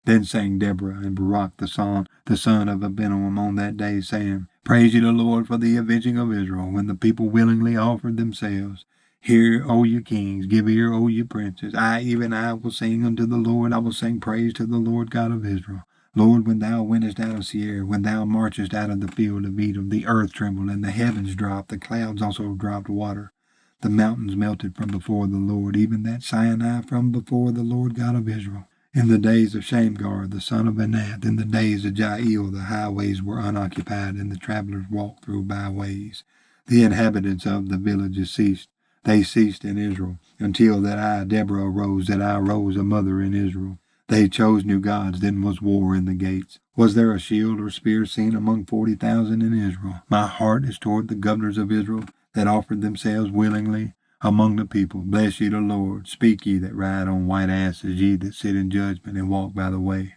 Then sang Deborah and Barak the son of Abinoam on that day, saying, Praise ye the Lord for the avenging of Israel, when the people willingly offered themselves. Hear, O ye kings, give ear, O ye princes. Even I will sing unto the Lord, I will sing praise to the Lord God of Israel. Lord, when thou wentest out of Seir, when thou marchest out of the field of Edom, the earth trembled, and the heavens dropped, the clouds also dropped water. The mountains melted from before the Lord, even that Sinai from before the Lord God of Israel. In the days of Shamgar, the son of Anath, in the days of Jael, the highways were unoccupied, and the travelers walked through byways. The inhabitants of the villages ceased. They ceased in Israel, until that I, Deborah, arose, that I arose a mother in Israel. They chose new gods, then was war in the gates. Was there a shield or spear seen among 40,000 in Israel? My heart is toward the governors of Israel, that offered themselves willingly among the people. Bless ye the Lord. Speak ye that ride on white asses, ye that sit in judgment and walk by the way.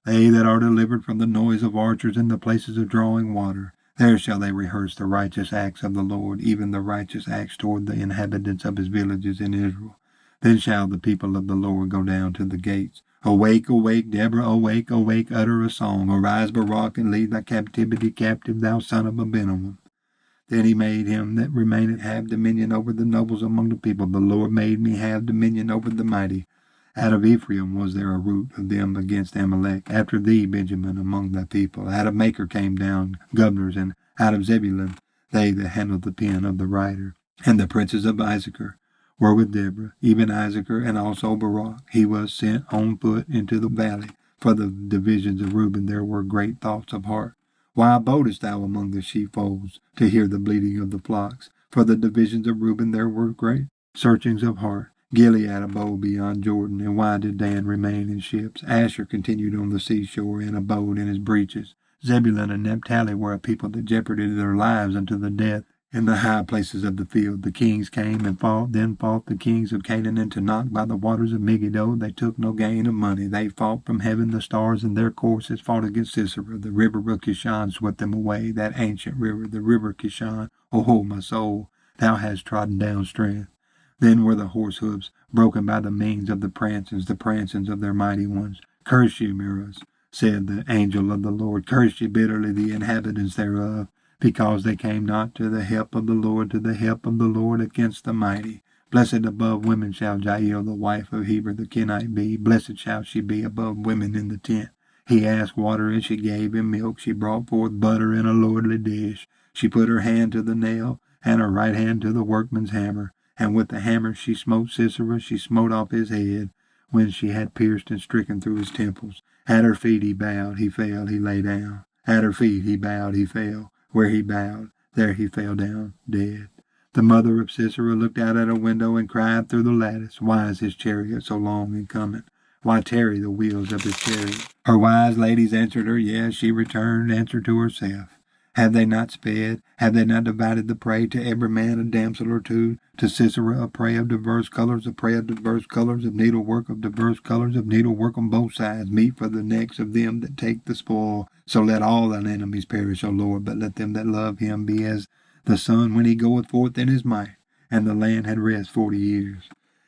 They that are delivered from the noise of archers in the places of drawing water, there shall they rehearse the righteous acts of the Lord, even the righteous acts toward the inhabitants of his villages in Israel. Then shall the people of the Lord go down to the gates. Awake, awake, Deborah, awake, awake, utter a song. Arise, Barak, and lead thy captivity captive, thou son of Abinoam. Then he made him that remaineth have dominion over the nobles among the people. The Lord made me have dominion over the mighty. Out of Ephraim was there a root of them against Amalek. After thee, Benjamin, among thy people. Out of Maker came down governors, and out of Zebulun they that handled the pen of the writer. And the princes of Issachar were with Deborah, even Issachar, and also Barak. He was sent on foot into the valley. For the divisions of Reuben there were great thoughts of heart. Why abodest thou among the sheepfolds, to hear the bleating of the flocks? For the divisions of Reuben there were great searchings of heart. Gilead abode beyond Jordan, and why did Dan remain in ships? Asher continued on the seashore, and abode in his breaches. Zebulun and Naphtali were a people that jeoparded their lives unto the death. In the high places of the field the kings came and fought. Then fought the kings of Canaan and Tanakh by the waters of Megiddo. They took no gain of money. They fought from heaven. The stars in their courses fought against Sisera. The river of Kishon swept them away, that ancient river, the river Kishon. Oh, my soul, thou hast trodden down strength. Then were the horse hoofs broken by the means of the prancings of their mighty ones. Curse ye, Meroz, said the angel of the Lord. Curse ye bitterly the inhabitants thereof, because they came not to the help of the Lord, against the mighty. Blessed above women shall Jael, the wife of Heber the Kenite, be. Blessed shall she be above women in the tent. He asked water, and she gave him milk. She brought forth butter in a lordly dish. She put her hand to the nail, and her right hand to the workman's hammer. And with the hammer she smote Sisera. She smote off his head, when she had pierced and stricken through his temples. At her feet he bowed, he fell, he lay down. At her feet he bowed, he fell. Where he bowed, there he fell down, dead. The mother of Sisera looked out at a window and cried through the lattice, Why is his chariot so long in coming? Why tarry the wheels of his chariot? Her wise ladies answered her, Yes, she returned answer to herself. Have they not sped? Have they not divided the prey, to every man a damsel or two? To Sisera a prey of diverse colors, of needlework of diverse colors, of needlework on both sides, meat for the necks of them that take the spoil. So let all thine enemies perish, O Lord, but let them that love him be as the sun when he goeth forth in his might. And the land had rest 40 years.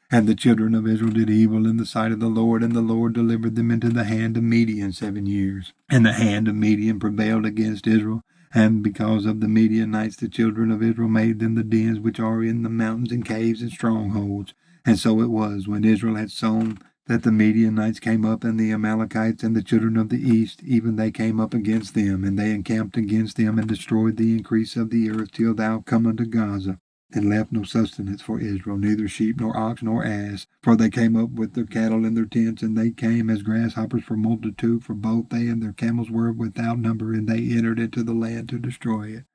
And the children of Israel did evil in the sight of the Lord, and the Lord delivered them into the hand of Midian 7 years. And the hand of Midian prevailed against Israel. And because of the Midianites, the children of Israel made them the dens which are in the mountains and caves and strongholds. And so it was, when Israel had sown, that the Midianites came up, and the Amalekites and the children of the east, even they came up against them, and they encamped against them, and destroyed the increase of the earth, till thou come unto Gaza, and left no sustenance for Israel, neither sheep, nor ox, nor ass. For they came up with their cattle in their tents, and they came as grasshoppers for multitude, for both they and their camels were without number, and they entered into the land to destroy it.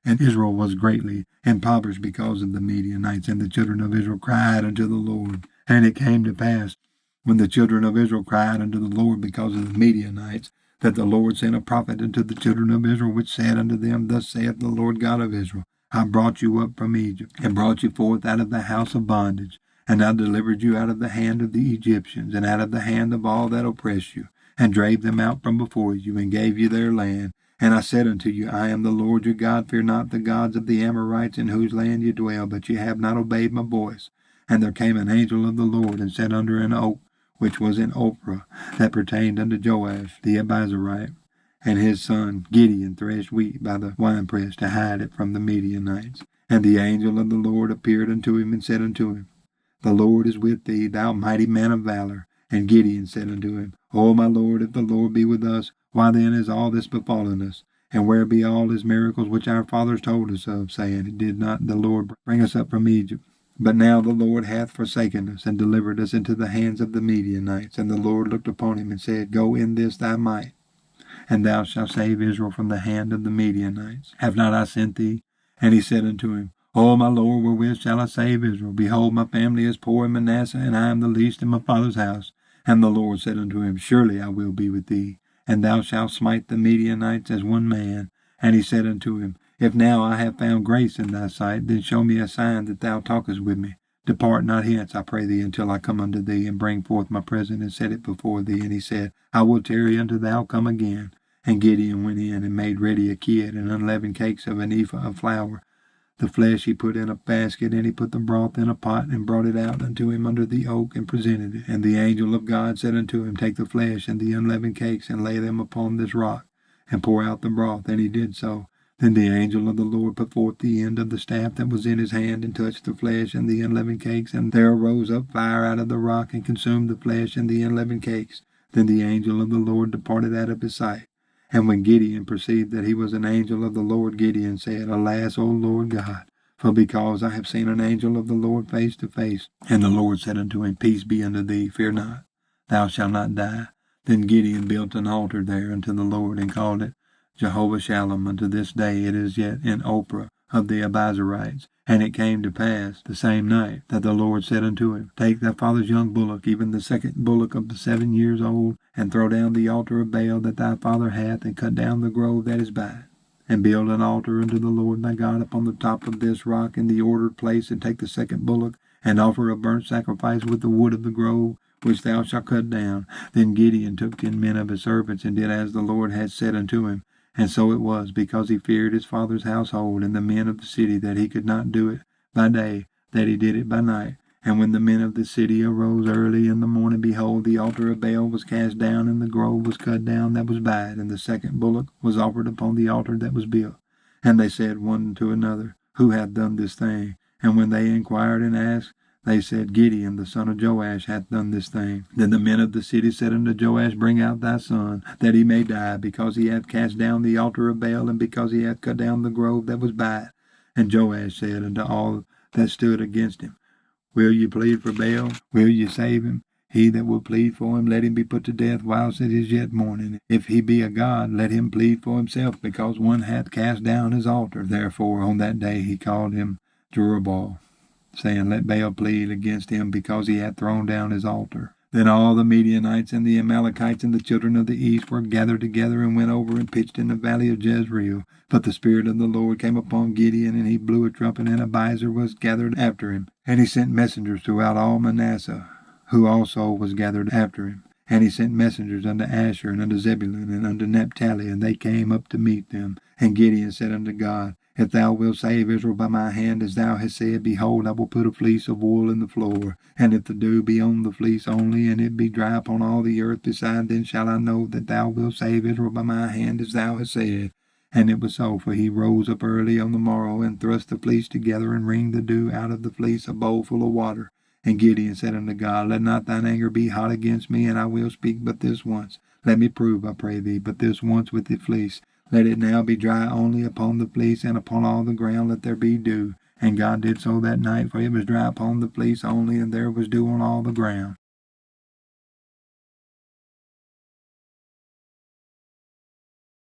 And Israel was greatly impoverished because of the Midianites, and the children of Israel cried unto the Lord. And it came to pass, when the children of Israel cried unto the Lord because of the Midianites, that the Lord sent a prophet unto the children of Israel, which said unto them, Thus saith the Lord God of Israel, I brought you up from Egypt, and brought you forth out of the house of bondage, and I delivered you out of the hand of the Egyptians, and out of the hand of all that oppress you, and drave them out from before you, and gave you their land. And I said unto you, I am the Lord your God, fear not the gods of the Amorites, in whose land you dwell, but ye have not obeyed my voice. And there came an angel of the Lord, and sat under an oak, which was in Ophrah, that pertained unto Joash the Abiezrite. And his son Gideon threshed wheat by the winepress to hide it from the Midianites. And the angel of the Lord appeared unto him and said unto him, The Lord is with thee, thou mighty man of valor. And Gideon said unto him, O my Lord, if the Lord be with us, why then is all this befallen us? And where be all his miracles which our fathers told us of, saying, Did not the Lord bring us up from Egypt? But now the Lord hath forsaken us, and delivered us into the hands of the Midianites. And the Lord looked upon him, and said, Go in this thy might, and thou shalt save Israel from the hand of the Midianites. Have not I sent thee? And he said unto him, O my Lord, wherewith shall I save Israel? Behold, my family is poor in Manasseh, and I am the least in my father's house. And the Lord said unto him, Surely I will be with thee, and thou shalt smite the Midianites as one man. And he said unto him, If now I have found grace in thy sight, then show me a sign that thou talkest with me. Depart not hence, I pray thee, until I come unto thee, and bring forth my present, and set it before thee. And he said, I will tarry until thou come again. And Gideon went in, and made ready a kid, and unleavened cakes of an ephah of flour. The flesh he put in a basket, and he put the broth in a pot, and brought it out unto him under the oak, and presented it. And the angel of God said unto him, Take the flesh and the unleavened cakes, and lay them upon this rock, and pour out the broth. And he did so. Then the angel of the Lord put forth the end of the staff that was in his hand, and touched the flesh and the unleavened cakes, and there arose up fire out of the rock, and consumed the flesh and the unleavened cakes. Then the angel of the Lord departed out of his sight. And when Gideon perceived that he was an angel of the Lord, Gideon said, Alas, O Lord God, for because I have seen an angel of the Lord face to face. And the Lord said unto him, Peace be unto thee, fear not, thou shalt not die. Then Gideon built an altar there unto the Lord, and called it Jehovah Shalom. Unto this day it is yet in Ophrah of the Abiezrites. And it came to pass the same night that the Lord said unto him, Take thy father's young bullock, even the second bullock of the 7 years old, and throw down the altar of Baal that thy father hath, and cut down the grove that is by it. And build an altar unto the Lord thy God upon the top of this rock in the ordered place, and take the second bullock, and offer a burnt sacrifice with the wood of the grove, which thou shalt cut down. Then Gideon took 10 men of his servants, and did as the Lord had said unto him. And so it was, because he feared his father's household and the men of the city, that he could not do it by day, that he did it by night. And when the men of the city arose early in the morning, behold, the altar of Baal was cast down, and the grove was cut down that was by it, and the second bullock was offered upon the altar that was built. And they said one to another, Who hath done this thing? And when they inquired and asked, they said, Gideon the son of Joash hath done this thing. Then the men of the city said unto Joash, Bring out thy son, that he may die, because he hath cast down the altar of Baal, and because he hath cut down the grove that was by it. And Joash said unto all that stood against him, Will you plead for Baal? Will you save him? He that will plead for him, let him be put to death whilst it is yet morning. If he be a god, let him plead for himself, because one hath cast down his altar. Therefore on that day he called him Jerubbaal, saying, Let Baal plead against him, because he hath thrown down his altar. Then all the Midianites and the Amalekites and the children of the east were gathered together, and went over and pitched in the valley of Jezreel. But the Spirit of the Lord came upon Gideon, and he blew a trumpet, and Abiezer was gathered after him. And he sent messengers throughout all Manasseh, who also was gathered after him. And he sent messengers unto Asher, and unto Zebulun, and unto Naphtali, and they came up to meet them. And Gideon said unto God, If thou wilt save Israel by my hand, as thou hast said, behold, I will put a fleece of wool in the floor. And if the dew be on the fleece only, and it be dry upon all the earth beside, then shall I know that thou wilt save Israel by my hand, as thou hast said. And it was so, for he rose up early on the morrow, and thrust the fleece together, and wringed the dew out of the fleece, a bowl full of water. And Gideon said unto God, Let not thine anger be hot against me, and I will speak but this once. Let me prove, I pray thee, but this once with the fleece. Let it now be dry only upon the fleece, and upon all the ground let there be dew. And God did so that night, for it was dry upon the fleece only, and there was dew on all the ground.